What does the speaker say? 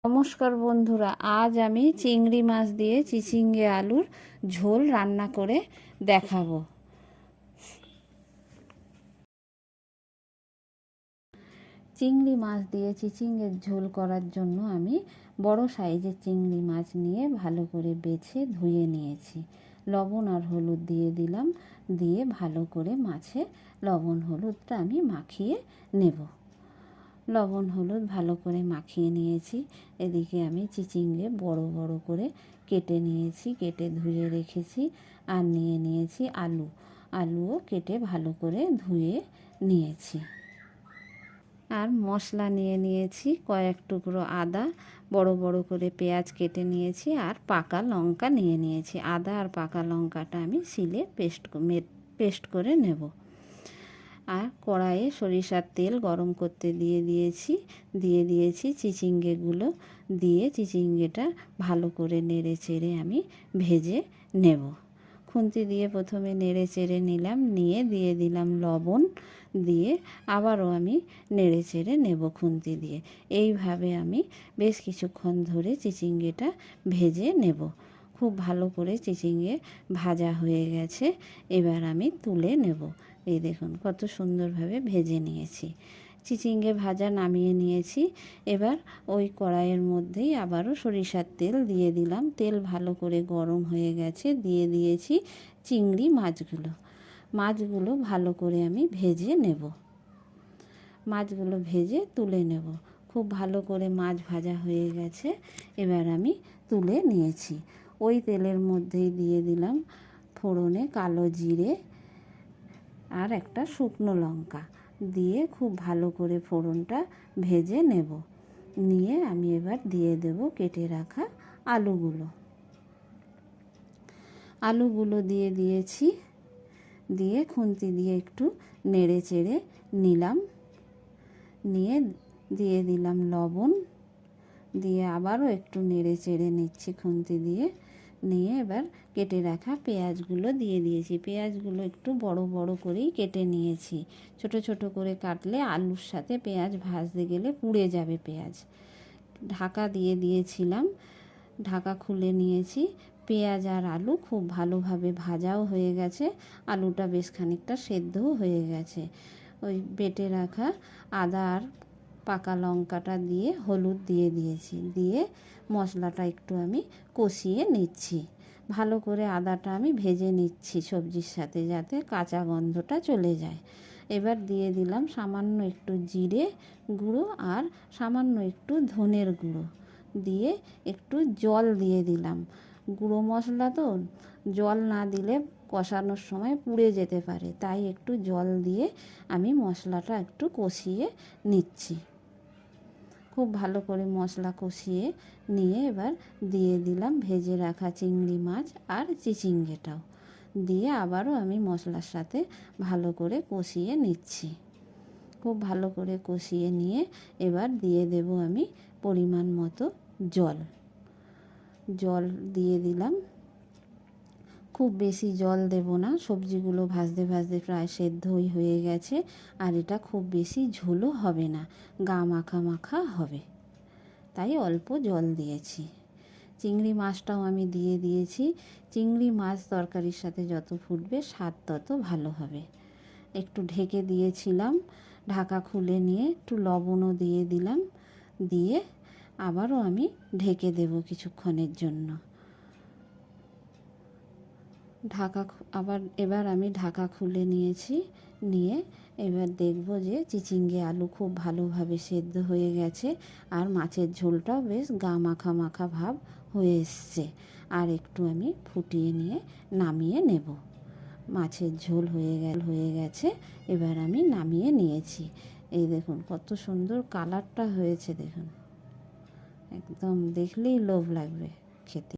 নমস্কার বন্ধুরা, আজ আমি চিংড়ি মাছ দিয়ে চিচিঙ্গে আলুর ঝোল রান্না করে দেখাবো। চিংড়ি মাছ দিয়ে চিচিঙ্গের ঝোল করার জন্য আমি বড় সাইজের চিংড়ি মাছ নিয়ে ভালো করে বেছে ধুয়ে নিয়েছি। লবণ আর হলুদ দিয়ে দিলাম, দিয়ে ভালো করে মাছে লবণ হলুদটা আমি মাখিয়ে নেব। লবণ হলুদ ভালো করে মাখিয়ে নিয়েছি। এদিকে আমি চিচিঙ্গে বড় বড় করে কেটে নিয়েছি, কেটে ধুয়ে রেখেছি। আর নিয়ে নিয়েছি আলুও কেটে ভালো করে ধুয়ে নিয়েছি। আর মশলা নিয়ে নিয়েছি কয়েক টুকরো আদা, বড় বড় করে পেঁয়াজ কেটে নিয়েছি, আর পাকা লঙ্কা নিয়ে নিয়েছি। আদা আর পাকা লঙ্কাটা আমি শিলে পেস্ট করে নেব। আর কড়াইয়ে সরিষার তেল গরম করতে দিয়ে দিয়েছি চিচিঙ্গেগুলো দিয়ে চিচিঙ্গেটা ভালো করে নেড়ে চেড়ে আমি ভেজে নেব। খুন্তি দিয়ে প্রথমে নেড়ে চেড়ে নিলাম, নিয়ে দিয়ে দিলাম লবণ, দিয়ে আবারও আমি নেড়ে চেড়ে নেব খুন্তি দিয়ে। এইভাবে আমি বেশ কিছুক্ষণ ধরে চিচিঙ্গেটা ভেজে নেব। খুব ভালো করে চিচিঙ্গে ভাজা হয়ে গেছে, এবার আমি তুলে নেব। এই দেখুন কত সুন্দরভাবে ভেজে নিয়েছি। চিচিঙ্গে ভাজা নামিয়ে নিয়েছি। এবার ওই কড়াইয়ের মধ্যেই আবারও সরিষার তেল দিয়ে দিলাম। তেল ভালো করে গরম হয়ে গেছে, দিয়ে দিয়েছি চিংড়ি মাছগুলো ভালো করে আমি ভেজে নেব। মাছগুলো ভেজে তুলে নেব। খুব ভালো করে মাছ ভাজা হয়ে গেছে, এবার আমি তুলে নিয়েছি। ওই তেলের মধ্যেই দিয়ে দিলাম ফোড়নে কালো জিরে আর একটা শুকনো লঙ্কা দিয়ে খুব ভালো করে ফোড়নটা ভেজে নেব। নিয়ে আমি এবার দিয়ে দেব কেটে রাখা আলুগুলো দিয়ে দিয়েছি। দিয়ে খুন্তি দিয়ে একটু নেড়ে চেড়ে নিলাম, নিয়ে দিয়ে দিলাম লবণ, দিয়ে আবারও একটু নেড়ে চেড়ে নিচ্ছি খুন্তি দিয়ে। নিয়ে এবার কেটে রাখা পেঁয়াজগুলো দিয়ে দিয়েছি। পেঁয়াজগুলো একটু বড় বড় করেই কেটে নিয়েছি। ছোট ছোট করে কাটলে আলুর সাথে পেঁয়াজ ভাজতে গেলে পুড়ে যাবে পেঁয়াজ। ঢাকা দিয়ে দিয়েছিলাম, ঢাকা খুলে নিয়েছি। পেঁয়াজ আর আলু খুব ভালোভাবে ভাজাও হয়ে গেছে, আলুটা বেশ খানিকটা সেদ্ধও হয়ে গেছে। ওই বেটে রাখা আদা আর পাকা লঙ্কাটা দিয়ে হলুদ দিয়ে দিয়েছি, দিয়ে মশলাটা একটু আমি কষিয়ে নিচ্ছি। ভালো করে আদাটা আমি ভেজে নিচ্ছি সবজির সাথে, যাতে কাঁচা গন্ধটা চলে যায়। এবার দিয়ে দিলাম সামান্য একটু জিরে গুঁড়ো আর সামান্য একটু ধনের গুঁড়ো, দিয়ে একটু জল দিয়ে দিলাম। গুঁড়ো মশলা তো জল না দিলে কষানোর সময় পুড়ে যেতে পারে, তাই একটু জল দিয়ে আমি মশলাটা একটু কষিয়ে নিচ্ছি। খুব ভালো করে মশলা কষিয়ে নিয়ে এবার দিয়ে দিলাম ভেজে রাখা চিংড়ি মাছ আর চিচিঙ্গেটাও, দিয়ে আবারও আমি মশলার সাথে ভালো করে কষিয়ে নিচ্ছি। খুব ভালো করে কষিয়ে নিয়ে এবার দিয়ে দেব আমি পরিমাণ মতো জল দিয়ে দিলাম। খুব বেশি জল দেব না, সবজিগুলো ভাজতে ভাজতে প্রায় সেদ্ধই হয়ে গেছে। আর এটা খুব বেশি ঝোলও হবে না, গা মাখা মাখা হবে, তাই অল্প জল দিয়েছি। চিংড়ি মাছটাও আমি দিয়ে দিয়েছি। চিংড়ি মাছ তরকারির সাথে যত ফুটবে স্বাদ তত ভালো হবে। একটু ঢেকে দিয়েছিলাম, ঢাকা খুলে নিয়ে একটু লবণও দিয়ে দিলাম, দিয়ে আবারও আমি ঢেকে দেব কিছুক্ষণের জন্য। এবার আমি ঢাকা খুলে নিয়েছি, নিয়ে এবার দেখব যে চিচিঙ্গে আলু খুব ভালোভাবে সেদ্ধ হয়ে গেছে, আর মাছের ঝোলটাও বেশ গা মাখা মাখা ভাব হয়ে এসছে। আর একটু আমি ফুটিয়ে নিয়ে নামিয়ে নেব। মাছের ঝোল হয়ে গেছে, এবার আমি নামিয়ে নিয়েছি। এই দেখুন কত সুন্দর কালারটা হয়েছে, দেখুন একদম দেখলেই লোভ লাগবে খেতে।